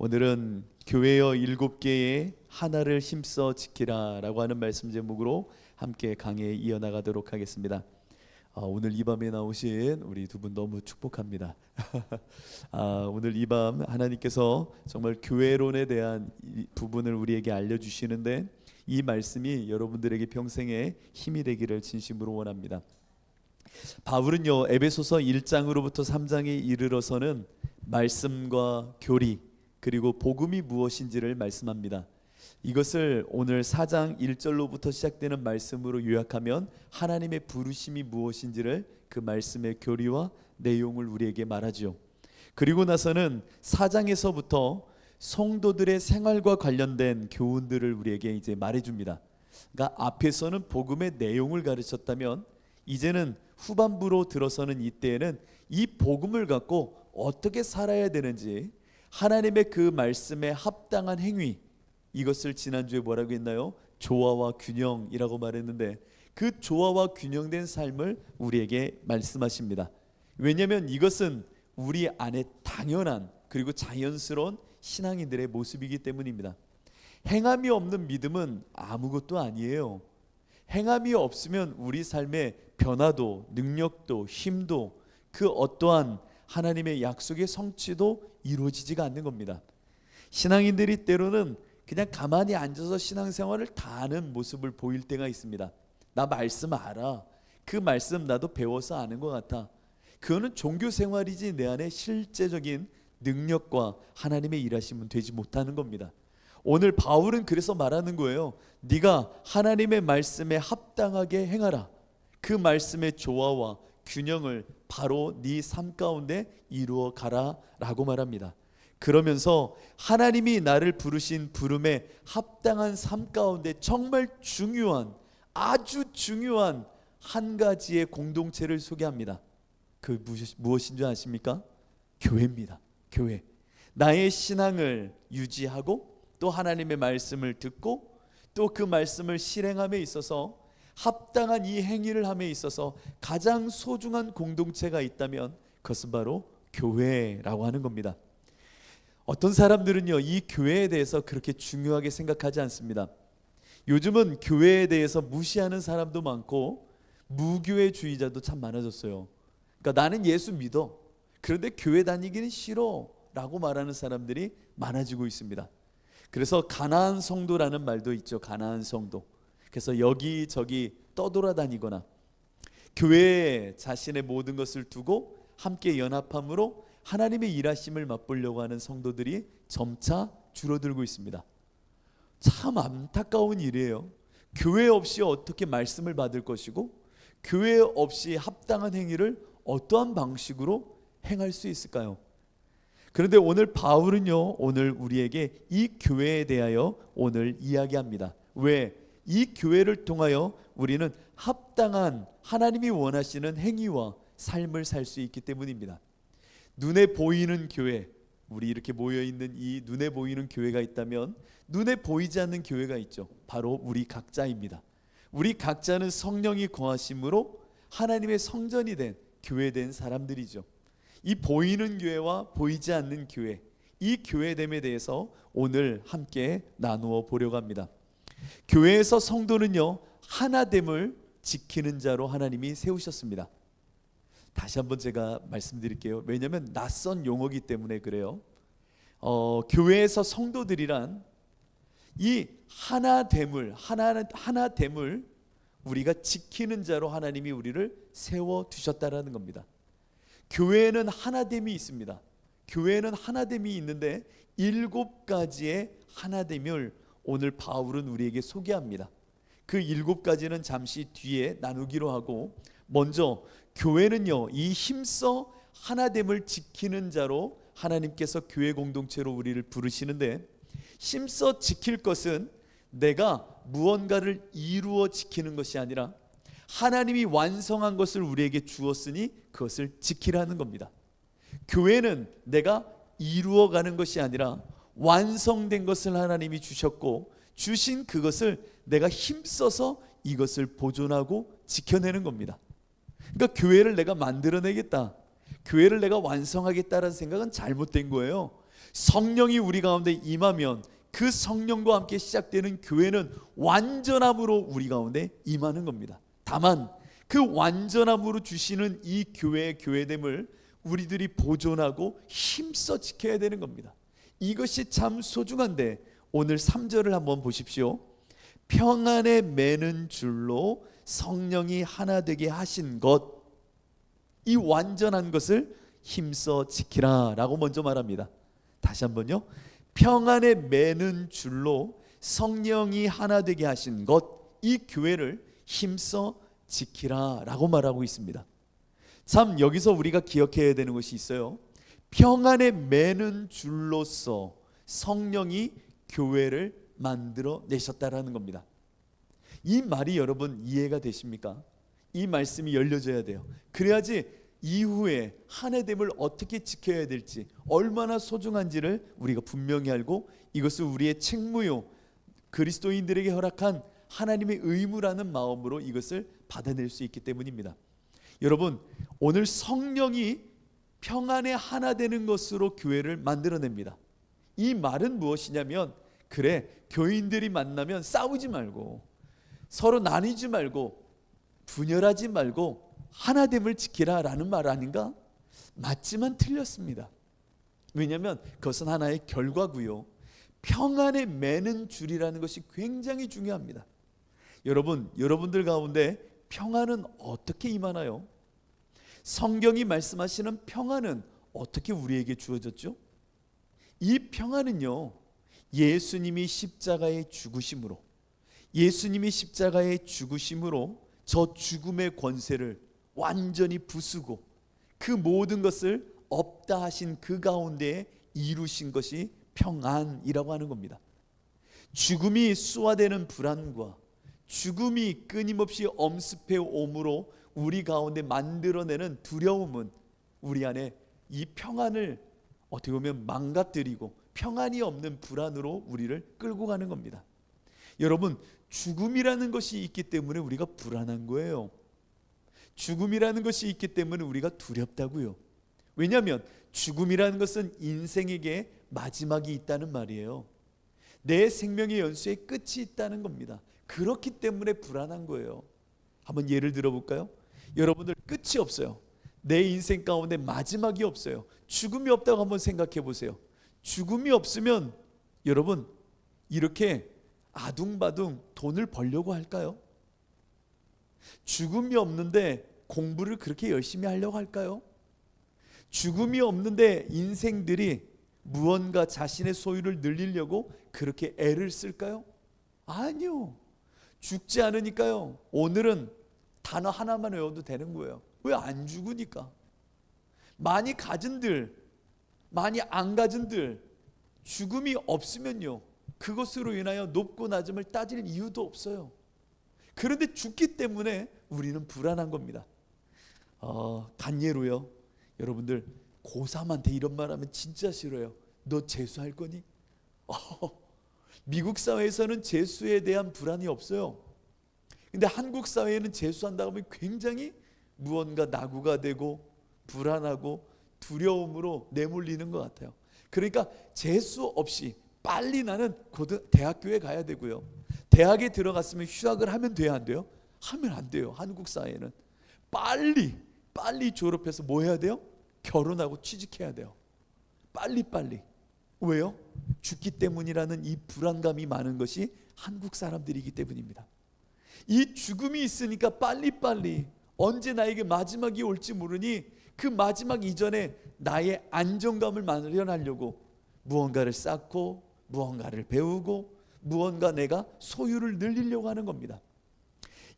오늘은 교회여 7개의 하나를 힘써 지키라 라고 하는 말씀 제목으로 함께 강해 이어나가도록 하겠습니다. 오늘 이 밤에 나오신 우리 두 분 너무 축복합니다. 오늘 이 밤 하나님께서 정말 교회론에 대한 부분을 우리에게 알려주시는데 이 말씀이 여러분들에게 평생의 힘이 되기를 진심으로 원합니다. 바울은요, 에베소서 1장으로부터 3장에 이르러서는 말씀과 교리 그리고 복음이 무엇인지를 말씀합니다. 이것을 오늘 4장 1절로부터 시작되는 말씀으로 요약하면 하나님의 부르심이 무엇인지를 그 말씀의 교리와 내용을 우리에게 말하죠. 그리고 나서는 4장에서부터 성도들의 생활과 관련된 교훈들을 우리에게 이제 말해줍니다. 그러니까 앞에서는 복음의 내용을 가르쳤다면 이제는 후반부로 들어서는 이때에는 이 복음을 갖고 어떻게 살아야 되는지 하나님의 그 말씀에 합당한 행위, 이것을 지난주에 뭐라고 했나요? 조화와 균형이라고 말했는데 그 조화와 균형된 삶을 우리에게 말씀하십니다. 왜냐하면 이것은 우리 안에 당연한 그리고 자연스러운 신앙인들의 모습이기 때문입니다. 행함이 없는 믿음은 아무것도 아니에요. 행함이 없으면 우리 삶의 변화도 능력도 힘도 그 어떠한 하나님의 약속의 성취도 이루어지지가 않는 겁니다. 신앙인들이 때로는 그냥 가만히 앉아서 신앙생활을 다 하는 모습을 보일 때가 있습니다. 나 말씀 알아. 그 말씀 나도 배워서 아는 것 같아. 그거는 종교생활이지 내 안에 실제적인 능력과 하나님의 일하심은 되지 못하는 겁니다. 오늘 바울은 그래서 말하는 거예요. 네가 하나님의 말씀에 합당하게 행하라. 그 말씀의 조화와 균형을 바로 네 삶 가운데 이루어 가라 라고 말합니다. 그러면서 하나님이 나를 부르신 부름에 합당한 삶 가운데 정말 중요한 아주 중요한 한 가지의 공동체를 소개합니다. 그 무엇인 줄 아십니까? 교회입니다. 교회. 나의 신앙을 유지하고 또 하나님의 말씀을 듣고 또 그 말씀을 실행함에 있어서 합당한 이 행위를 함에 있어서 가장 소중한 공동체가 있다면 그것은 바로 교회라고 하는 겁니다. 어떤 사람들은요, 이 교회에 대해서 그렇게 중요하게 생각하지 않습니다. 요즘은 교회에 대해서 무시하는 사람도 많고 무교회주의자도 참 많아졌어요. 그러니까 나는 예수 믿어. 그런데 교회 다니기는 싫어 라고 말하는 사람들이 많아지고 있습니다. 그래서 가나안 성도라는 말도 있죠. 가나안 성도. 그래서 여기저기 떠돌아다니거나 교회에 자신의 모든 것을 두고 함께 연합함으로 하나님의 일하심을 맛보려고 하는 성도들이 점차 줄어들고 있습니다. 참 안타까운 일이에요. 교회 없이 어떻게 말씀을 받을 것이고 교회 없이 합당한 행위를 어떠한 방식으로 행할 수 있을까요? 그런데 오늘 바울은요, 오늘 우리에게 이 교회에 대하여 오늘 이야기합니다. 왜? 이 교회를 통하여 우리는 합당한 하나님이 원하시는 행위와 삶을 살 수 있기 때문입니다. 눈에 보이는 교회, 우리 이렇게 모여있는 이 눈에 보이는 교회가 있다면 눈에 보이지 않는 교회가 있죠. 바로 우리 각자입니다. 우리 각자는 성령이 거하심으로 하나님의 성전이 된 교회된 사람들이죠. 이 보이는 교회와 보이지 않는 교회, 이 교회됨에 대해서 오늘 함께 나누어 보려고 합니다. 교회에서 성도는요, 하나됨을 지키는 자로 하나님이 세우셨습니다. 다시 한번 제가 말씀드릴게요. 왜냐하면 낯선 용어이기 때문에 그래요. 교회에서 성도들이란 이 하나됨을 우리가 지키는 자로 하나님이 우리를 세워두셨다라는 겁니다. 교회에는 하나됨이 있습니다. 교회에는 하나됨이 있는데 7가지의 하나됨을 오늘 바울은 우리에게 소개합니다. 그 7가지는 잠시 뒤에 나누기로 하고, 먼저 교회는요, 이 힘써 하나됨을 지키는 자로 하나님께서 교회 공동체로 우리를 부르시는데, 힘써 지킬 것은 내가 무언가를 이루어 지키는 것이 아니라 하나님이 완성한 것을 우리에게 주었으니 그것을 지키라는 겁니다. 교회는 내가 이루어가는 것이 아니라 완성된 것을 하나님이 주셨고 주신 그것을 내가 힘써서 이것을 보존하고 지켜내는 겁니다. 그러니까 교회를 내가 만들어내겠다, 교회를 내가 완성하겠다라는 생각은 잘못된 거예요. 성령이 우리 가운데 임하면 그 성령과 함께 시작되는 교회는 완전함으로 우리 가운데 임하는 겁니다. 다만 그 완전함으로 주시는 이 교회의 교회됨을 우리들이 보존하고 힘써 지켜야 되는 겁니다. 이것이 참 소중한데 오늘 3절을 한번 보십시오. 평안에 매는 줄로 성령이 하나 되게 하신 것, 이 완전한 것을 힘써 지키라 라고 먼저 말합니다. 다시 한번요. 평안에 매는 줄로 성령이 하나 되게 하신 것, 이 교회를 힘써 지키라 라고 말하고 있습니다. 참 여기서 우리가 기억해야 되는 것이 있어요. 평안에 매는 줄로서 성령이 교회를 만들어 내셨다라는 겁니다. 이 말이 여러분 이해가 되십니까? 이 말씀이 열려져야 돼요. 그래야지 이후에 한해됨을 어떻게 지켜야 될지, 얼마나 소중한지를 우리가 분명히 알고 이것을 우리의 책무요, 그리스도인들에게 허락한 하나님의 의무라는 마음으로 이것을 받아낼 수 있기 때문입니다. 여러분, 오늘 성령이 평안에 하나 되는 것으로 교회를 만들어냅니다. 이 말은 무엇이냐면, 그래, 교인들이 만나면 싸우지 말고 서로 나뉘지 말고 분열하지 말고 하나됨을 지키라 라는 말 아닌가? 맞지만 틀렸습니다. 왜냐하면 그것은 하나의 결과고요. 평안에 매는 줄이라는 것이 굉장히 중요합니다. 여러분들 가운데 평안은 어떻게 임하나요? 성경이 말씀하시는 평안은 어떻게 우리에게 주어졌죠? 이 평안은요, 예수님이 십자가에 죽으심으로, 예수님이 십자가에 죽으심으로 저 죽음의 권세를 완전히 부수고 그 모든 것을 없다 하신 그 가운데에 이루신 것이 평안이라고 하는 겁니다. 죽음이 쏘아대는 불안과 죽음이 끊임없이 엄습해 옴으로 우리 가운데 만들어내는 두려움은 우리 안에 이 평안을 어떻게 보면 망가뜨리고 평안이 없는 불안으로 우리를 끌고 가는 겁니다. 여러분, 죽음이라는 것이 있기 때문에 우리가 불안한 거예요. 죽음이라는 것이 있기 때문에 우리가 두렵다고요. 왜냐하면 죽음이라는 것은 인생에게 마지막이 있다는 말이에요. 내 생명의 연수에 끝이 있다는 겁니다. 그렇기 때문에 불안한 거예요. 한번 예를 들어볼까요? 여러분들, 끝이 없어요. 내 인생 가운데 마지막이 없어요. 죽음이 없다고 한번 생각해 보세요. 죽음이 없으면 여러분 이렇게 아둥바둥 돈을 벌려고 할까요? 죽음이 없는데 공부를 그렇게 열심히 하려고 할까요? 죽음이 없는데 인생들이 무언가 자신의 소유를 늘리려고 그렇게 애를 쓸까요? 아니요. 죽지 않으니까요. 오늘은 단어 하나만 외워도 되는 거예요. 왜? 안 죽으니까. 많이 가진들, 많이 안 가진들, 죽음이 없으면요, 그것으로 인하여 높고 낮음을 따질 이유도 없어요. 그런데 죽기 때문에 우리는 불안한 겁니다. 간 예로요, 여러분들 고3한테 이런 말 하면 진짜 싫어요. 너 재수할 거니? 미국 사회에서는 재수에 대한 불안이 없어요. 근데 한국 사회에는 재수한다고 하면 굉장히 무언가 낙오가 되고 불안하고 두려움으로 내몰리는 것 같아요. 그러니까 재수 없이 빨리 나는 대학교에 가야 되고요. 대학에 들어갔으면 휴학을 하면 돼야 안 돼요? 하면 안 돼요. 한국 사회는 빨리 졸업해서 뭐 해야 돼요? 결혼하고 취직해야 돼요. 빨리. 왜요? 죽기 때문이라는 이 불안감이 많은 것이 한국 사람들이기 때문입니다. 이 죽음이 있으니까 빨리 언제 나에게 마지막이 올지 모르니 그 마지막 이전에 나의 안정감을 마련하려고 무언가를 쌓고 무언가를 배우고 무언가 내가 소유를 늘리려고 하는 겁니다.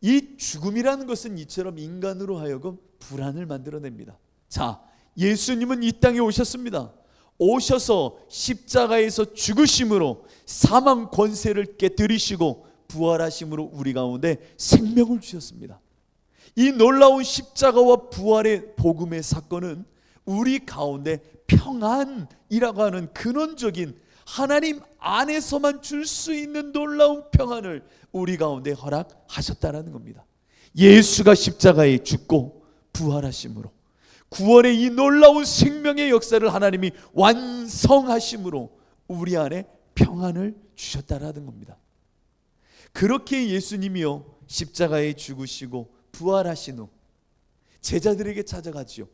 이 죽음이라는 것은 이처럼 인간으로 하여금 불안을 만들어냅니다. 자, 예수님은 이 땅에 오셨습니다. 오셔서 십자가에서 죽으심으로 사망 권세를 깨뜨리시고 부활하심으로 우리 가운데 생명을 주셨습니다. 이 놀라운 십자가와 부활의 복음의 사건은 우리 가운데 평안이라고 하는 근원적인 하나님 안에서만 줄 수 있는 놀라운 평안을 우리 가운데 허락하셨다라는 겁니다. 예수가 십자가에 죽고 부활하심으로 구원의 이 놀라운 생명의 역사를 하나님이 완성하심으로 우리 안에 평안을 주셨다라는 겁니다. 그렇게 예수님이요 십자가에 죽으시고 부활하신 후 제자들에게 찾아가지요.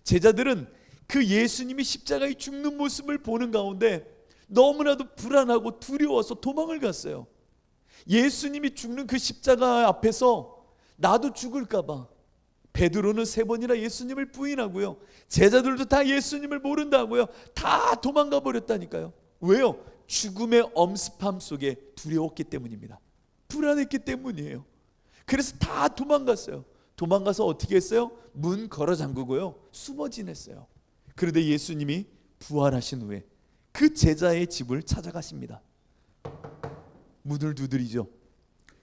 제자들은 그 예수님이 십자가에 죽는 모습을 보는 가운데 너무나도 불안하고 두려워서 도망을 갔어요. 예수님이 죽는 그 십자가 앞에서 나도 죽을까 봐 베드로는 3번이나 예수님을 부인하고요, 제자들도 다 예수님을 모른다고요, 다 도망가 버렸다니까요. 왜요? 죽음의 엄습함 속에 두려웠기 때문입니다. 불안했기 때문이에요. 그래서 다 도망갔어요. 도망가서 어떻게 했어요? 문 걸어 잠그고요, 숨어 지냈어요. 그런데 예수님이 부활하신 후에 그 제자의 집을 찾아가십니다. 문을 두드리죠.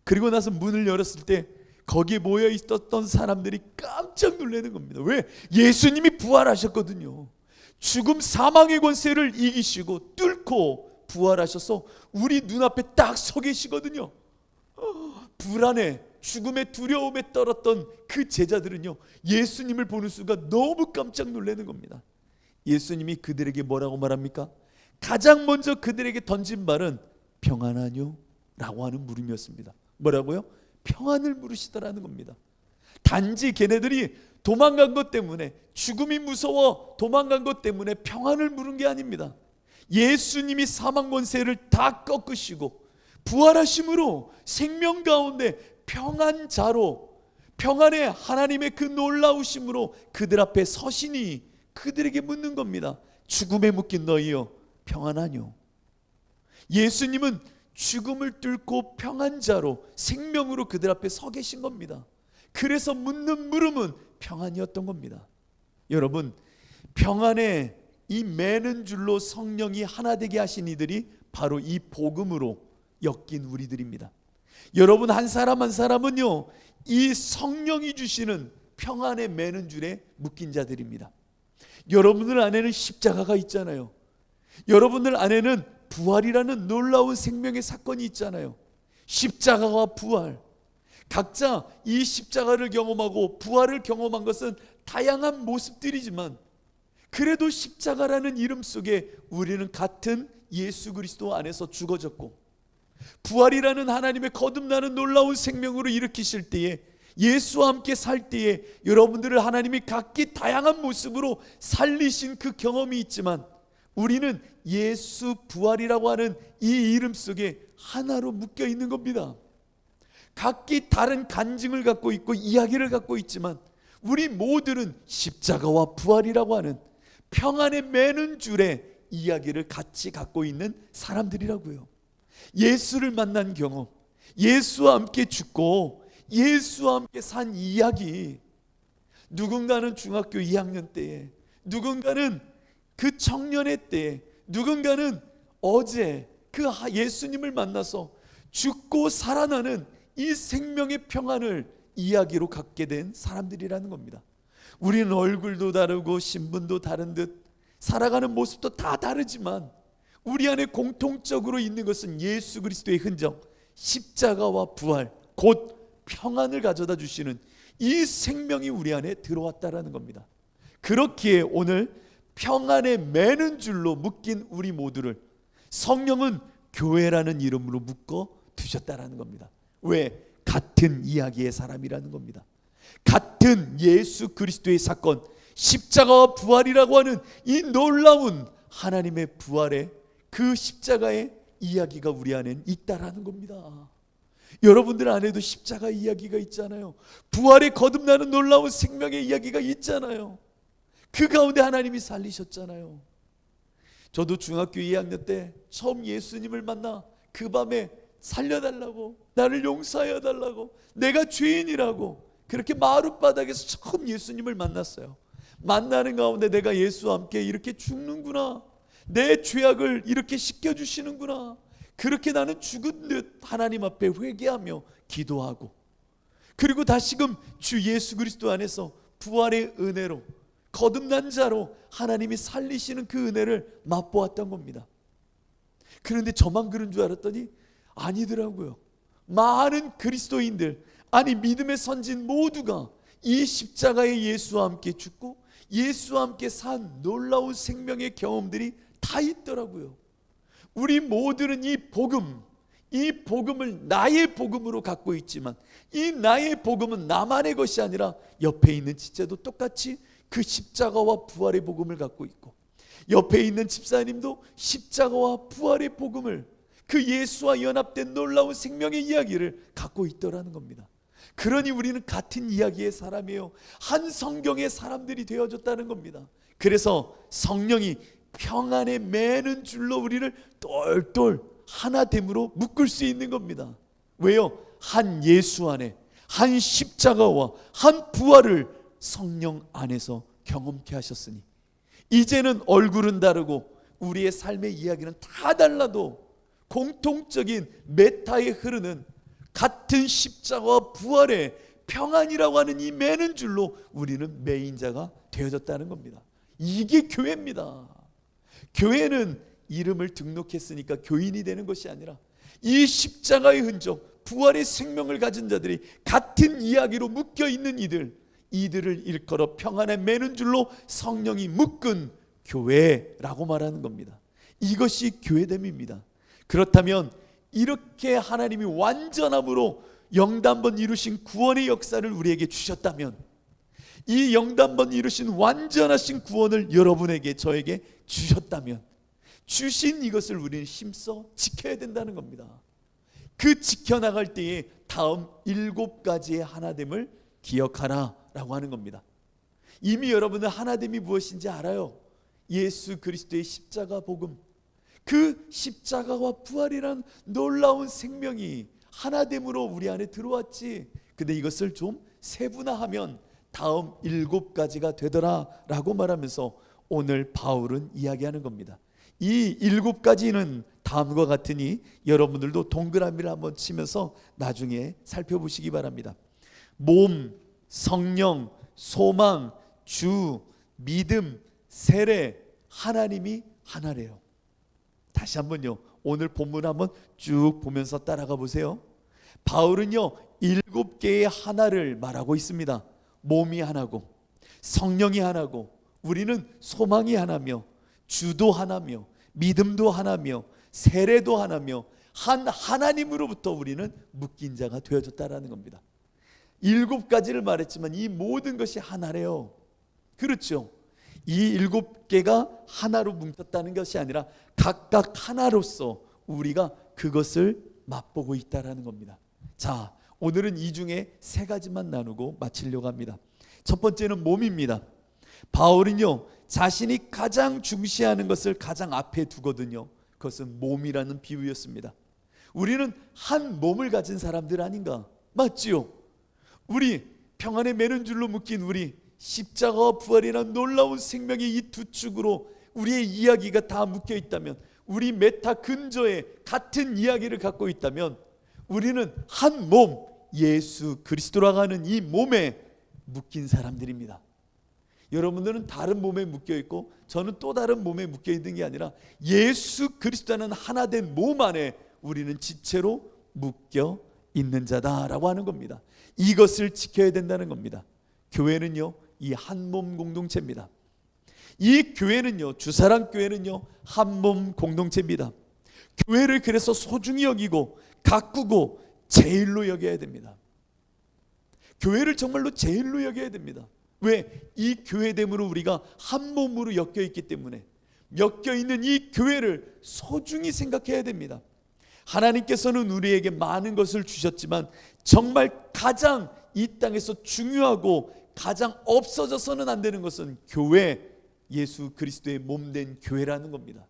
그리고 나서 문을 열었을 때 거기에 모여 있었던 사람들이 깜짝 놀라는 겁니다. 왜? 예수님이 부활하셨거든요. 죽음 사망의 권세를 이기시고 뚫고 부활하셔서 우리 눈앞에 딱 서 계시거든요. 불안해, 죽음의 두려움에 떨었던 그 제자들은요, 예수님을 보는 순간 너무 깜짝 놀라는 겁니다. 예수님이 그들에게 뭐라고 말합니까? 가장 먼저 그들에게 던진 말은 평안하뇨? 라고 하는 물음이었습니다. 뭐라고요? 평안을 물으시더라는 겁니다. 단지 걔네들이 도망간 것 때문에, 죽음이 무서워 도망간 것 때문에 평안을 물은 게 아닙니다. 예수님이 사망 권세를 다 꺾으시고 부활하심으로 생명 가운데 평안자로, 평안의 하나님의 그 놀라우심으로 그들 앞에 서시니 그들에게 묻는 겁니다. 죽음에 묶인 너희여 평안하뇨? 예수님은 죽음을 뚫고 평안자로, 생명으로 그들 앞에 서 계신 겁니다. 그래서 묻는 물음은 평안이었던 겁니다. 여러분, 평안에 이 매는 줄로 성령이 하나 되게 하신 이들이 바로 이 복음으로 엮인 우리들입니다. 여러분 한 사람 한 사람은요, 이 성령이 주시는 평안에 매는 줄에 묶인 자들입니다. 여러분들 안에는 십자가가 있잖아요. 여러분들 안에는 부활이라는 놀라운 생명의 사건이 있잖아요. 십자가와 부활, 각자 이 십자가를 경험하고 부활을 경험한 것은 다양한 모습들이지만 그래도 십자가라는 이름 속에 우리는 같은 예수 그리스도 안에서 죽어졌고, 부활이라는 하나님의 거듭나는 놀라운 생명으로 일으키실 때에, 예수와 함께 살 때에 여러분들을 하나님이 각기 다양한 모습으로 살리신 그 경험이 있지만 우리는 예수 부활이라고 하는 이 이름 속에 하나로 묶여 있는 겁니다. 각기 다른 간증을 갖고 있고 이야기를 갖고 있지만 우리 모두는 십자가와 부활이라고 하는 평안에 매는 줄에 이야기를 같이 갖고 있는 사람들이라고요. 예수를 만난 경험, 예수와 함께 죽고 예수와 함께 산 이야기, 누군가는 중학교 2학년 때에, 누군가는 그 청년의 때에, 누군가는 어제 그 예수님을 만나서 죽고 살아나는 이 생명의 평안을 이야기로 갖게 된 사람들이라는 겁니다. 우리는 얼굴도 다르고 신분도 다른 듯 살아가는 모습도 다 다르지만 우리 안에 공통적으로 있는 것은 예수 그리스도의 흔적, 십자가와 부활, 곧 평안을 가져다 주시는 이 생명이 우리 안에 들어왔다라는 겁니다. 그렇기에 오늘 평안에 매는 줄로 묶인 우리 모두를 성령은 교회라는 이름으로 묶어 두셨다라는 겁니다. 왜? 같은 이야기의 사람이라는 겁니다. 같은 예수 그리스도의 사건, 십자가와 부활이라고 하는 이 놀라운 하나님의 부활의 그 십자가의 이야기가 우리 안에 있다라는 겁니다. 여러분들 안에도 십자가 이야기가 있잖아요. 부활의 거듭나는 놀라운 생명의 이야기가 있잖아요. 그 가운데 하나님이 살리셨잖아요. 저도 중학교 2학년 때 처음 예수님을 만나 그 밤에 살려달라고, 나를 용서하여 달라고, 내가 죄인이라고 그렇게 마룻바닥에서 처음 예수님을 만났어요. 만나는 가운데 내가 예수와 함께 이렇게 죽는구나, 내 죄악을 이렇게 씻겨주시는구나, 그렇게 나는 죽은 듯 하나님 앞에 회개하며 기도하고, 그리고 다시금 주 예수 그리스도 안에서 부활의 은혜로 거듭난 자로 하나님이 살리시는 그 은혜를 맛보았던 겁니다. 그런데 저만 그런 줄 알았더니 아니더라고요. 많은 그리스도인들, 아니 믿음의 선진 모두가 이 십자가의 예수와 함께 죽고 예수와 함께 산 놀라운 생명의 경험들이 다 있더라고요. 우리 모두는 이 복음을 나의 복음으로 갖고 있지만, 이 나의 복음은 나만의 것이 아니라 옆에 있는 지체도 똑같이 그 십자가와 부활의 복음을 갖고 있고, 옆에 있는 집사님도 십자가와 부활의 복음을, 그 예수와 연합된 놀라운 생명의 이야기를 갖고 있더라는 겁니다. 그러니 우리는 같은 이야기의 사람이에요. 한 성경의 사람들이 되어졌다는 겁니다. 그래서 성령이 평안에 매는 줄로 우리를 똘똘 하나됨으로 묶을 수 있는 겁니다. 왜요? 한 예수 안에, 한 십자가와 한 부활을 성령 안에서 경험케 하셨으니, 이제는 얼굴은 다르고 우리의 삶의 이야기는 다 달라도 공통적인 메타에 흐르는 같은 십자가와 부활의 평안이라고 하는 이 매는 줄로 우리는 매인자가 되어졌다는 겁니다. 이게 교회입니다. 교회는 이름을 등록했으니까 교인이 되는 것이 아니라, 이 십자가의 흔적, 부활의 생명을 가진 자들이 같은 이야기로 묶여 있는 이들을 일컬어 평안에 매는 줄로 성령이 묶은 교회라고 말하는 겁니다. 이것이 교회됨입니다. 그렇다면 이렇게 하나님이 완전함으로 영단번 이루신 구원의 역사를 우리에게 주셨다면, 이 영단번 이루신 완전하신 구원을 여러분에게, 저에게 주셨다면, 주신 이것을 우리는 힘써 지켜야 된다는 겁니다. 그 지켜나갈 때에 다음 7가지의 하나됨을 기억하라 라고 하는 겁니다. 이미 여러분은 하나됨이 무엇인지 알아요. 예수 그리스도의 십자가 복음, 그 십자가와 부활이란 놀라운 생명이 하나됨으로 우리 안에 들어왔지. 근데 이것을 좀 세분화하면 다음 7가지가 되더라 라고 말하면서 오늘 바울은 이야기하는 겁니다. 이 7가지는 다음과 같으니 여러분들도 동그라미를 한번 치면서 나중에 살펴보시기 바랍니다. 몸, 성령, 소망, 주, 믿음, 세례, 하나님이 하나래요. 다시 한번요, 오늘 본문 한번 쭉 보면서 따라가 보세요. 바울은요 7개의 하나를 말하고 있습니다. 몸이 하나고, 성령이 하나고, 우리는 소망이 하나며, 주도 하나며, 믿음도 하나며, 세례도 하나며, 한 하나님으로부터 우리는 묶인 자가 되어졌다라는 겁니다. 7가지를 말했지만 이 모든 것이 하나래요. 그렇죠? 이 7개가 하나로 뭉쳤다는 것이 아니라 각각 하나로서 우리가 그것을 맛보고 있다라는 겁니다. 자, 오늘은 이 중에 3가지만 나누고 마치려고 합니다. 첫 번째는 몸입니다. 바울은요 자신이 가장 중시하는 것을 가장 앞에 두거든요. 그것은 몸이라는 비유였습니다. 우리는 한 몸을 가진 사람들 아닌가? 맞지요? 우리 평안에 매는 줄로 묶인 우리, 십자가와 부활이라는 놀라운 생명의 이 두 축으로 우리의 이야기가 다 묶여 있다면, 우리 메타 근저에 같은 이야기를 갖고 있다면, 우리는 한 몸, 예수 그리스도라고 하는 이 몸에 묶인 사람들입니다. 여러분들은 다른 몸에 묶여 있고 저는 또 다른 몸에 묶여 있는 게 아니라 예수 그리스도는 하나 된 몸 안에 우리는 지체로 묶여 있는 자다라고 하는 겁니다. 이것을 지켜야 된다는 겁니다. 교회는요 이 한 몸 공동체입니다. 이 교회는요, 주사랑 교회는요 한 몸 공동체입니다. 교회를 그래서 소중히 여기고 가꾸고 제일로 여겨야 됩니다. 교회를 정말로 제일로 여겨야 됩니다. 왜? 이 교회됨으로 우리가 한 몸으로 엮여 있기 때문에 엮여 있는 이 교회를 소중히 생각해야 됩니다. 하나님께서는 우리에게 많은 것을 주셨지만 정말 가장 이 땅에서 중요하고 가장 없어져서는 안 되는 것은 교회, 예수 그리스도의 몸된 교회라는 겁니다.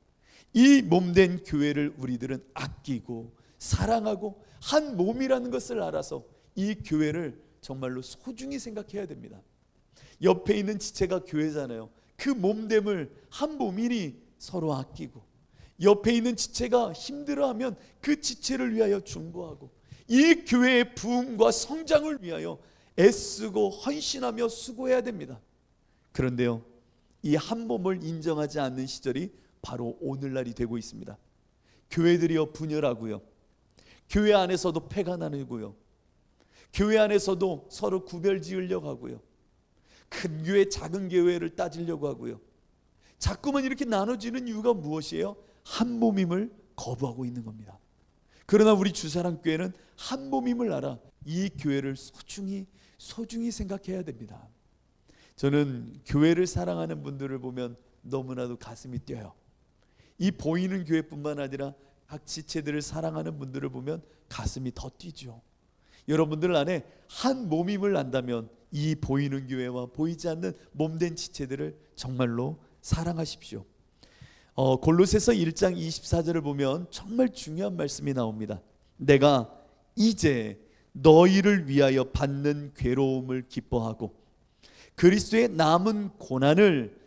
이 몸된 교회를 우리들은 아끼고 사랑하고 한 몸이라는 것을 알아서 이 교회를 정말로 소중히 생각해야 됩니다. 옆에 있는 지체가 교회잖아요. 그 몸됨을 한 몸이니 서로 아끼고, 옆에 있는 지체가 힘들어하면 그 지체를 위하여 중보하고, 이 교회의 부흥과 성장을 위하여 애쓰고 헌신하며 수고해야 됩니다. 그런데요, 이 한 몸을 인정하지 않는 시절이 바로 오늘날이 되고 있습니다. 교회들이요 분열하고요, 교회 안에서도 패가 나누고요, 교회 안에서도 서로 구별 지으려고 하고요, 큰 교회 작은 교회를 따지려고 하고요. 자꾸만 이렇게 나눠지는 이유가 무엇이에요? 한 몸임을 거부하고 있는 겁니다. 그러나 우리 주사랑교회는 한 몸임을 알아 이 교회를 소중히 생각해야 됩니다. 저는 교회를 사랑하는 분들을 보면 너무나도 가슴이 뛰어요. 이 보이는 교회뿐만 아니라 각 지체들을 사랑하는 분들을 보면 가슴이 더 뛰죠. 여러분들 안에 한 몸임을 안다면 이 보이는 교회와 보이지 않는 몸된 지체들을 정말로 사랑하십시오. 골로새서 1장 24절을 보면 정말 중요한 말씀이 나옵니다. 내가 이제 너희를 위하여 받는 괴로움을 기뻐하고 그리스도의 남은 고난을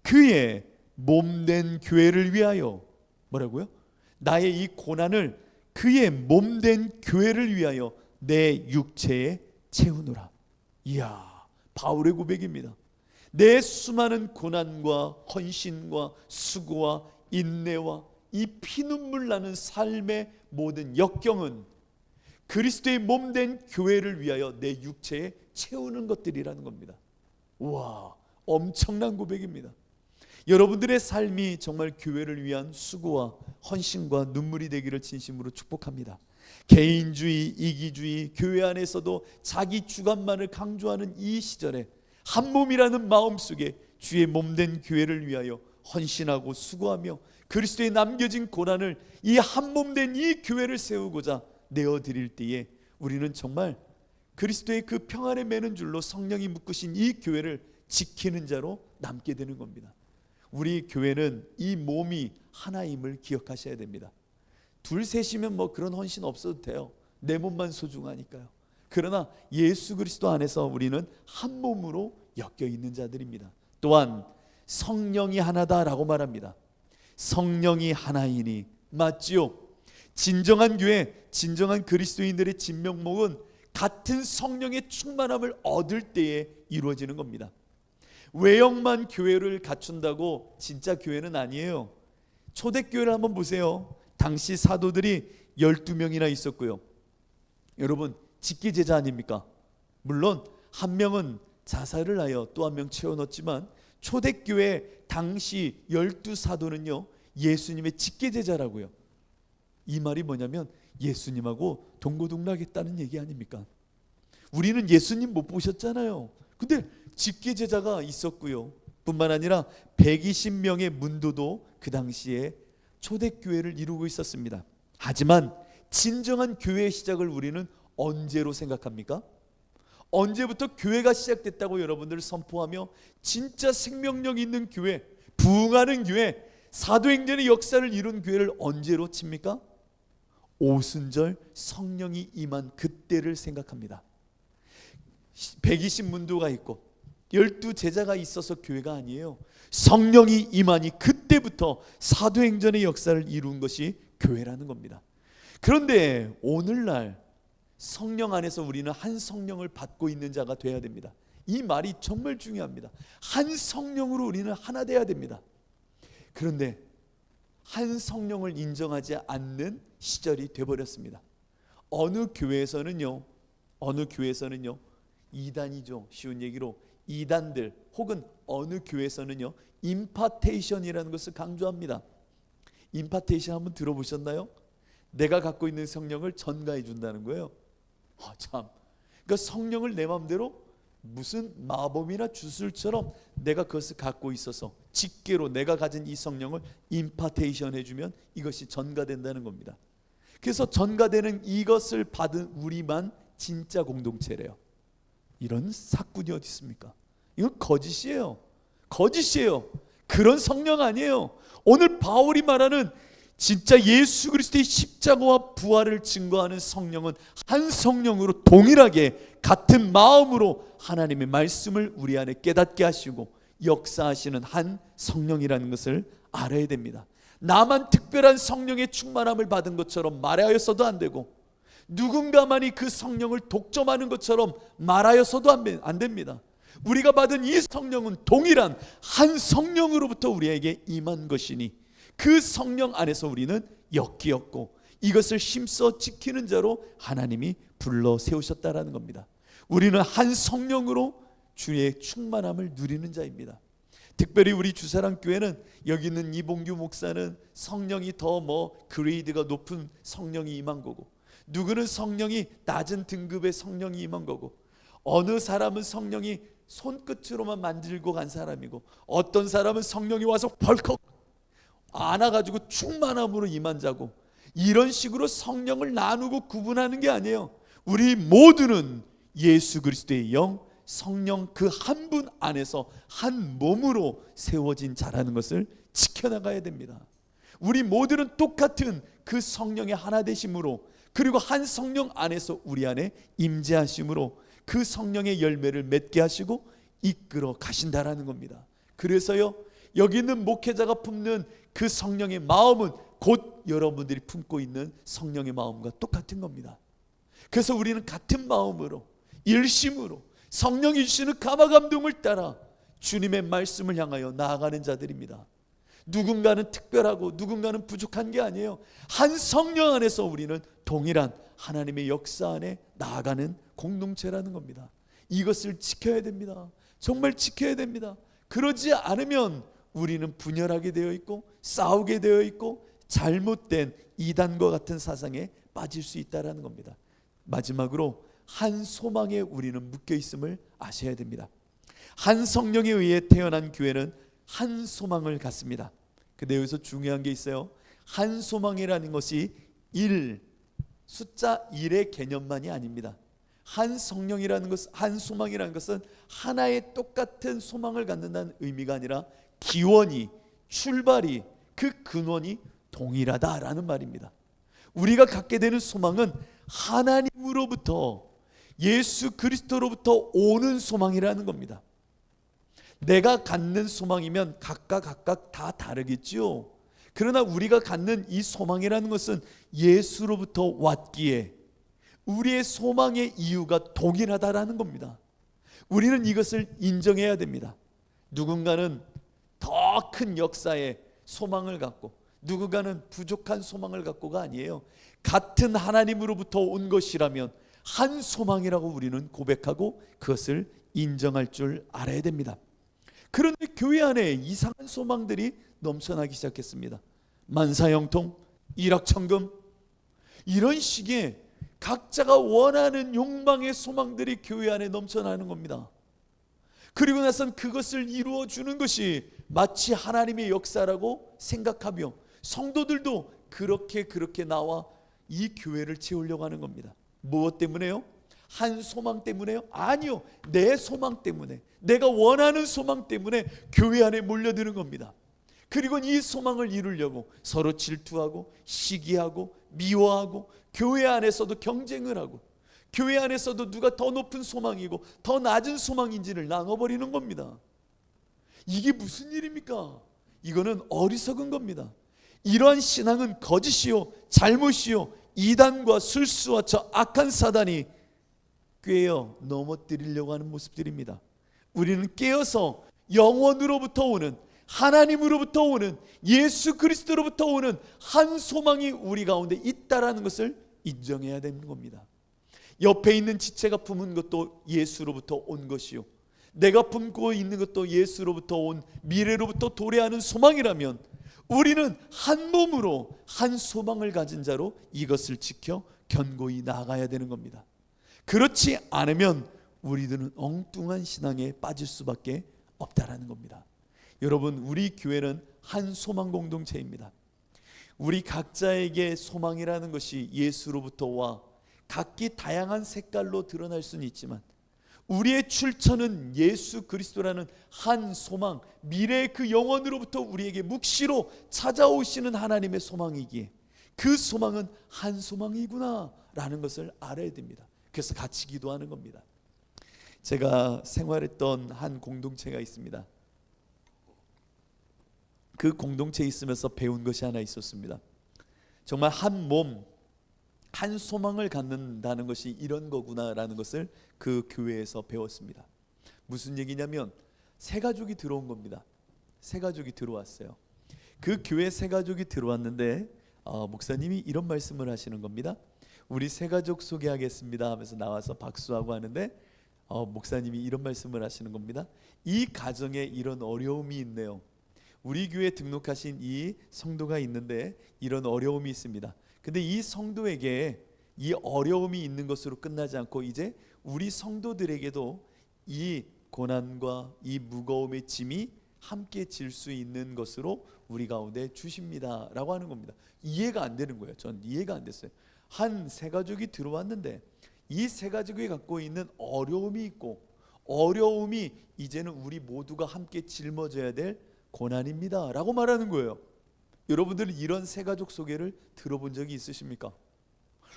그의 몸된 교회를 위하여, 뭐라고요? 나의 이 고난을 그의 몸된 교회를 위하여 내 육체에 채우노라. 이야, 바울의 고백입니다. 내 수많은 고난과 헌신과 수고와 인내와 이 피눈물 나는 삶의 모든 역경은 그리스도의 몸된 교회를 위하여 내 육체에 채우는 것들이라는 겁니다. 우와, 엄청난 고백입니다. 여러분들의 삶이 정말 교회를 위한 수고와 헌신과 눈물이 되기를 진심으로 축복합니다. 개인주의, 이기주의, 교회 안에서도 자기 주관만을 강조하는 이 시절에 한 몸이라는 마음 속에 주의 몸된 교회를 위하여 헌신하고 수고하며 그리스도의 남겨진 고난을 이 한 몸된 이 교회를 세우고자 내어드릴 때에 우리는 정말 그리스도의 그 평안에 매는 줄로 성령이 묶으신 이 교회를 지키는 자로 남게 되는 겁니다. 우리 교회는 이 몸이 하나임을 기억하셔야 됩니다. 둘 셋이면 뭐 그런 헌신 없어도 돼요. 내 몸만 소중하니까요. 그러나 예수 그리스도 안에서 우리는 한 몸으로 엮여 있는 자들입니다. 또한 성령이 하나다라고 말합니다. 성령이 하나이니, 맞지요? 진정한 교회, 진정한 그리스도인들의 진면목은 같은 성령의 충만함을 얻을 때에 이루어지는 겁니다. 외형만 교회를 갖춘다고 진짜 교회는 아니에요. 초대교회를 한번 보세요. 당시 사도들이 12명이나 있었고요. 여러분, 직계제자 아닙니까? 물론 한 명은 자살을 하여 또 한 명 채워넣었지만 초대교회 당시 12사도는요 예수님의 직계제자라고요. 이 말이 뭐냐면 예수님하고 동고동락했다는 얘기 아닙니까? 우리는 예수님 못 보셨잖아요. 근데 직계제자가 있었고요. 뿐만 아니라 120명의 문도도 그 당시에 초대교회를 이루고 있었습니다. 하지만 진정한 교회의 시작을 우리는 언제로 생각합니까? 언제부터 교회가 시작됐다고 여러분들 선포하며 진짜 생명력 있는 교회, 부흥하는 교회, 사도행전의 역사를 이룬 교회를 언제로 칩니까? 오순절 성령이 임한 그때를 생각합니다. 120문도가 있고 12제자가 있어서 교회가 아니에요. 성령이 임하니 그때부터 사도행전의 역사를 이룬 것이 교회라는 겁니다. 그런데 오늘날 성령 안에서 우리는 한 성령을 받고 있는 자가 되어야 됩니다. 이 말이 정말 중요합니다. 한 성령으로 우리는 하나 되어야 됩니다. 그런데 한 성령을 인정하지 않는 시절이 되어버렸습니다. 어느 교회에서는요 이단이죠. 쉬운 얘기로 이단들 혹은 어느 교회에서는요 임파테이션이라는 것을 강조합니다. 임파테이션 한번 들어보셨나요? 내가 갖고 있는 성령을 전가해 준다는 거예요. 참, 그러니까 성령을 내 마음대로 무슨 마법이나 주술처럼 내가 그것을 갖고 있어서 직계로 내가 가진 이 성령을 임파테이션 해주면 이것이 전가된다는 겁니다. 그래서 전가되는 이것을 받은 우리만 진짜 공동체래요. 이런 사꾼이 어디 있습니까? 이건 거짓이에요. 거짓이에요. 그런 성령 아니에요. 오늘 바울이 말하는 진짜 예수 그리스도의 십자가와 부활을 증거하는 성령은 한 성령으로 동일하게 같은 마음으로 하나님의 말씀을 우리 안에 깨닫게 하시고 역사하시는 한 성령이라는 것을 알아야 됩니다. 나만 특별한 성령의 충만함을 받은 것처럼 말하여서도 안 되고 누군가만이 그 성령을 독점하는 것처럼 말하여서도 안 됩니다. 우리가 받은 이 성령은 동일한 한 성령으로부터 우리에게 임한 것이니 그 성령 안에서 우리는 엮이었고 이것을 힘써 지키는 자로 하나님이 불러 세우셨다라는 겁니다. 우리는 한 성령으로 주의 충만함을 누리는 자입니다. 특별히 우리 주사랑교회는 여기 있는 이봉규 목사는 성령이 더 그레이드가 높은 성령이 임한 거고, 누구는 성령이 낮은 등급의 성령이 임한 거고, 어느 사람은 성령이 손끝으로만 만들고 간 사람이고, 어떤 사람은 성령이 와서 벌컥 안아가지고 충만함으로 임한 자고, 이런 식으로 성령을 나누고 구분하는 게 아니에요. 우리 모두는 예수 그리스도의 영, 성령 그 한 분 안에서 한 몸으로 세워진 자라는 것을 지켜나가야 됩니다. 우리 모두는 똑같은 그 성령의 하나 되심으로, 그리고 한 성령 안에서 우리 안에 임재하심으로 그 성령의 열매를 맺게 하시고 이끌어 가신다라는 겁니다. 그래서요, 여기 있는 목회자가 품는 그 성령의 마음은 곧 여러분들이 품고 있는 성령의 마음과 똑같은 겁니다. 그래서 우리는 같은 마음으로, 일심으로 성령이 주시는 감화 감동을 따라 주님의 말씀을 향하여 나아가는 자들입니다. 누군가는 특별하고 누군가는 부족한 게 아니에요. 한 성령 안에서 우리는 동일한 하나님의 역사 안에 나아가는 공동체라는 겁니다. 이것을 지켜야 됩니다. 정말 지켜야 됩니다. 그러지 않으면 우리는 분열하게 되어 있고 싸우게 되어 있고 잘못된 이단과 같은 사상에 빠질 수 있다는 겁니다. 마지막으로 한 소망에 우리는 묶여 있음을 아셔야 됩니다. 한 성령에 의해 태어난 교회는 한 소망을 갖습니다. 근데 여기서 중요한 게 있어요. 한 소망이라는 것이 숫자 1의 개념만이 아닙니다. 한 성령이라는 것, 한 소망이라는 것은 하나의 똑같은 소망을 갖는다는 의미가 아니라 기원이, 출발이, 그 근원이 동일하다라는 말입니다. 우리가 갖게 되는 소망은 하나님으로부터, 예수 그리스도로부터 오는 소망이라는 겁니다. 내가 갖는 소망이면 각각 다 다르겠지요. 그러나 우리가 갖는 이 소망이라는 것은 예수로부터 왔기에 우리의 소망의 이유가 동일하다라는 겁니다. 우리는 이것을 인정해야 됩니다. 누군가는 더 큰 역사의 소망을 갖고 누군가는 부족한 소망을 갖고가 아니에요. 같은 하나님으로부터 온 것이라면 한 소망이라고 우리는 고백하고 그것을 인정할 줄 알아야 됩니다. 그런데 교회 안에 이상한 소망들이 넘쳐나기 시작했습니다. 만사형통, 일확천금, 이런 식의 각자가 원하는 욕망의 소망들이 교회 안에 넘쳐나는 겁니다. 그리고 나선 그것을 이루어 주는 것이 마치 하나님의 역사라고 생각하며 성도들도 그렇게 나와 이 교회를 채우려고 하는 겁니다. 무엇 때문에요? 한 소망 때문에요? 아니요, 내 소망 때문에, 내가 원하는 소망 때문에 교회 안에 몰려드는 겁니다. 그리고 이 소망을 이루려고 서로 질투하고 시기하고 미워하고 교회 안에서도 경쟁을 하고 교회 안에서도 누가 더 높은 소망이고 더 낮은 소망인지를 나눠버리는 겁니다. 이게 무슨 일입니까? 이거는 어리석은 겁니다. 이러한 신앙은 거짓이요, 잘못이요, 이단과 술수와 저 악한 사단이 꿰어 넘어뜨리려고 하는 모습들입니다. 우리는 깨어서 영원으로부터 오는, 하나님으로부터 오는, 예수 그리스도로부터 오는 한 소망이 우리 가운데 있다라는 것을 인정해야 되는 겁니다. 옆에 있는 지체가 품은 것도 예수로부터 온 것이요, 내가 품고 있는 것도 예수로부터 온 미래로부터 도래하는 소망이라면 우리는 한 몸으로 한 소망을 가진 자로 이것을 지켜 견고히 나아가야 되는 겁니다. 그렇지 않으면 우리들은 엉뚱한 신앙에 빠질 수밖에 없다라는 겁니다. 여러분, 우리 교회는 한 소망 공동체입니다. 우리 각자에게 소망이라는 것이 예수로부터 와 각기 다양한 색깔로 드러날 수는 있지만 우리의 출처는 예수 그리스도라는 한 소망, 미래의 그 영원으로부터 우리에게 묵시로 찾아오시는 하나님의 소망이기에 그 소망은 한 소망이구나 라는 것을 알아야 됩니다. 그래서 같이 기도하는 겁니다. 제가 생활했던 한 공동체가 있습니다. 그 공동체에 있으면서 배운 것이 하나 있었습니다. 정말 한 몸, 한 소망을 갖는다는 것이 이런 거구나라는 것을 그 교회에서 배웠습니다. 무슨 얘기냐면 세 가족이 들어온 겁니다. 세 가족이 들어왔어요. 그 교회 세 가족이 들어왔는데 목사님이 이런 말씀을 하시는 겁니다. 우리 세 가족 소개하겠습니다 하면서 나와서 박수하고 하는데 목사님이 이런 말씀을 하시는 겁니다. 이 가정에 이런 어려움이 있네요. 우리 교회에 등록하신 이 성도가 있는데 이런 어려움이 있습니다. 근데 이 성도에게 이 어려움이 있는 것으로 끝나지 않고 이제 우리 성도들에게도 이 고난과 이 무거움의 짐이 함께 질 수 있는 것으로 우리 가운데 주십니다 라고 하는 겁니다. 이해가 안 되는 거예요. 전 이해가 안 됐어요. 한 세 가족이 들어왔는데 이 세 가족이 갖고 있는 어려움이 있고, 어려움이 이제는 우리 모두가 함께 짊어져야 될 고난입니다 라고 말하는 거예요. 여러분들은 이런 세 가족 소개를 들어본 적이 있으십니까?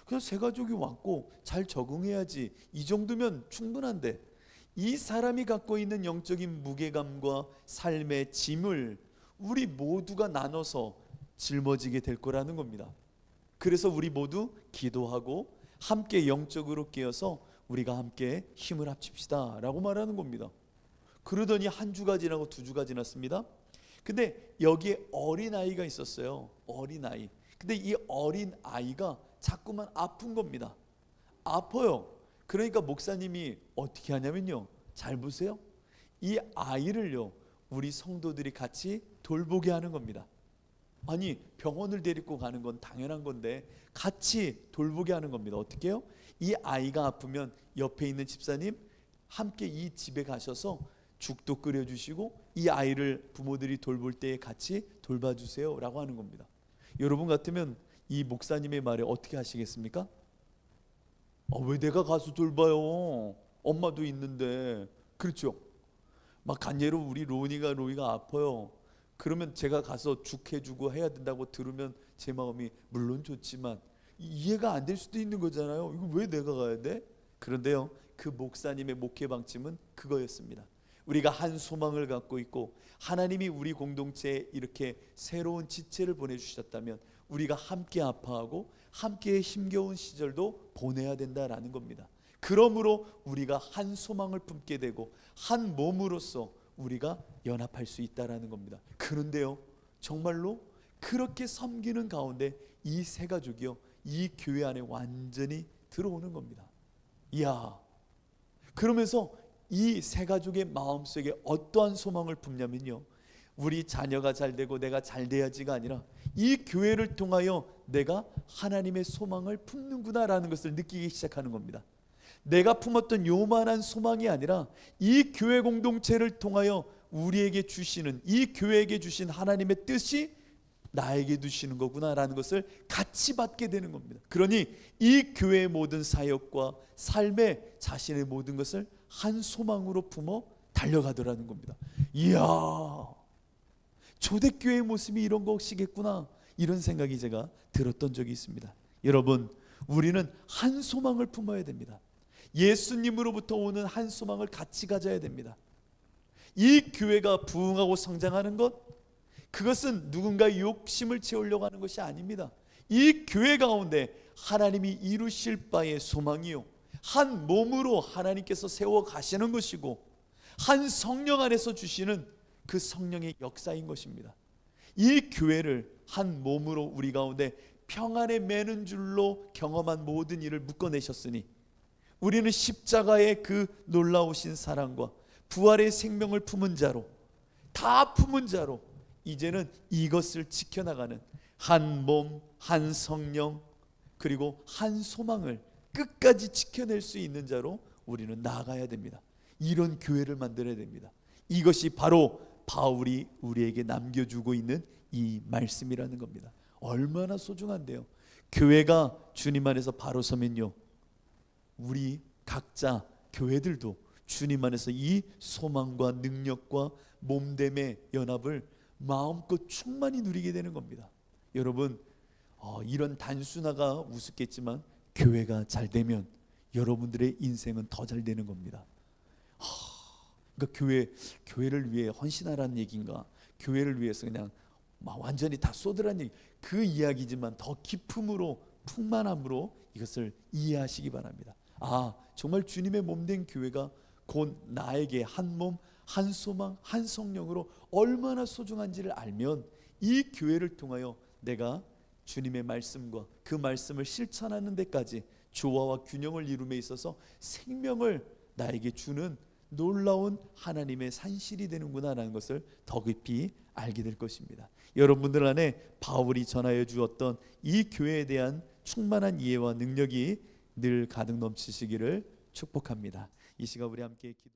그래서 세 가족이 왔고 잘 적응해야지, 이 정도면 충분한데, 이 사람이 갖고 있는 영적인 무게감과 삶의 짐을 우리 모두가 나눠서 짊어지게 될 거라는 겁니다. 그래서 우리 모두 기도하고 함께 영적으로 깨어서 우리가 함께 힘을 합칩시다 라고 말하는 겁니다. 그러더니 한 주가 지나고 두 주가 지났습니다. 근데 여기에 어린아이가 있었어요. 어린아이. 근데 이 어린아이가 자꾸만 아픈 겁니다. 아파요. 그러니까 목사님이 어떻게 하냐면요, 잘 보세요. 이 아이를요 우리 성도들이 같이 돌보게 하는 겁니다. 아니, 병원을 데리고 가는 건 당연한 건데 같이 돌보게 하는 겁니다. 어떻게 해요? 이 아이가 아프면 옆에 있는 집사님 함께 이 집에 가셔서 죽도 끓여주시고 이 아이를 부모들이 돌볼 때에 같이 돌봐주세요 라고 하는 겁니다. 여러분 같으면 이 목사님의 말에 어떻게 하시겠습니까? 왜 내가 가서 돌봐요? 엄마도 있는데. 그렇죠? 막 간예로 우리 로이가 아파요. 그러면 제가 가서 죽 해주고 해야 된다고 들으면 제 마음이 물론 좋지만 이해가 안 될 수도 있는 거잖아요. 이거 왜 내가 가야 돼? 그런데요, 그 목사님의 목회 방침은 그거였습니다. 우리가 한 소망을 갖고 있고 하나님이 우리 공동체에 이렇게 새로운 지체를 보내주셨다면 우리가 함께 아파하고 함께 힘겨운 시절도 보내야 된다라는 겁니다. 그러므로 우리가 한 소망을 품게 되고 한 몸으로서 우리가 연합할 수 있다라는 겁니다. 그런데요, 정말로 그렇게 섬기는 가운데 이 세 가족이요 이 교회 안에 완전히 들어오는 겁니다. 이야, 그러면서 이 세 가족의 마음속에 어떠한 소망을 품냐면요, 우리 자녀가 잘 되고 내가 잘 돼야지가 아니라 이 교회를 통하여 내가 하나님의 소망을 품는구나라는 것을 느끼기 시작하는 겁니다. 내가 품었던 요만한 소망이 아니라 이 교회 공동체를 통하여 우리에게 주시는, 이 교회에게 주신 하나님의 뜻이 나에게 주시는 거구나라는 것을 같이 받게 되는 겁니다. 그러니 이 교회의 모든 사역과 삶에 자신의 모든 것을 한 소망으로 품어 달려가더라는 겁니다. 이야, 초대교회의 모습이 이런 것이겠구나, 이런 생각이 제가 들었던 적이 있습니다. 여러분, 우리는 한 소망을 품어야 됩니다. 예수님으로부터 오는 한 소망을 같이 가져야 됩니다. 이 교회가 부흥하고 성장하는 것, 그것은 누군가의 욕심을 채우려고 하는 것이 아닙니다. 이 교회 가운데 하나님이 이루실 바의 소망이요, 한 몸으로 하나님께서 세워 가시는 것이고 한 성령 안에서 주시는 그 성령의 역사인 것입니다. 이 교회를 한 몸으로 우리 가운데 평안에 매는 줄로 경험한 모든 일을 묶어내셨으니 우리는 십자가의 그 놀라우신 사랑과 부활의 생명을 품은 자로, 다 품은 자로 이제는 이것을 지켜나가는 한 몸, 한 성령, 그리고 한 소망을 끝까지 지켜낼 수 있는 자로 우리는 나아가야 됩니다. 이런 교회를 만들어야 됩니다. 이것이 바로 바울이 우리에게 남겨주고 있는 이 말씀이라는 겁니다. 얼마나 소중한데요. 교회가 주님 안에서 바로 서면요, 우리 각자 교회들도 주님 안에서 이 소망과 능력과 몸됨의 연합을 마음껏 충만히 누리게 되는 겁니다. 여러분, 이런 단순화가 우습겠지만 교회가 잘 되면 여러분들의 인생은 더 잘 되는 겁니다. 그러니까 교회를 위해 헌신하라는 얘기인가, 교회를 위해서 그냥 완전히 다 쏟으라는 얘기, 그 이야기지만 더 깊음으로, 풍만함으로 이것을 이해하시기 바랍니다. 정말 주님의 몸된 교회가 곧 나에게 한 몸, 한 소망, 한 성령으로 얼마나 소중한지를 알면 이 교회를 통하여 내가 주님의 말씀과 그 말씀을 실천하는 데까지 조화와 균형을 이룸에 있어서 생명을 나에게 주는 놀라운 하나님의 산실이 되는구나라는 것을 더 깊이 알게 될 것입니다. 여러분들 안에 바울이 전하여 주었던 이 교회에 대한 충만한 이해와 능력이 늘 가득 넘치시기를 축복합니다. 이 시간 우리 함께 기도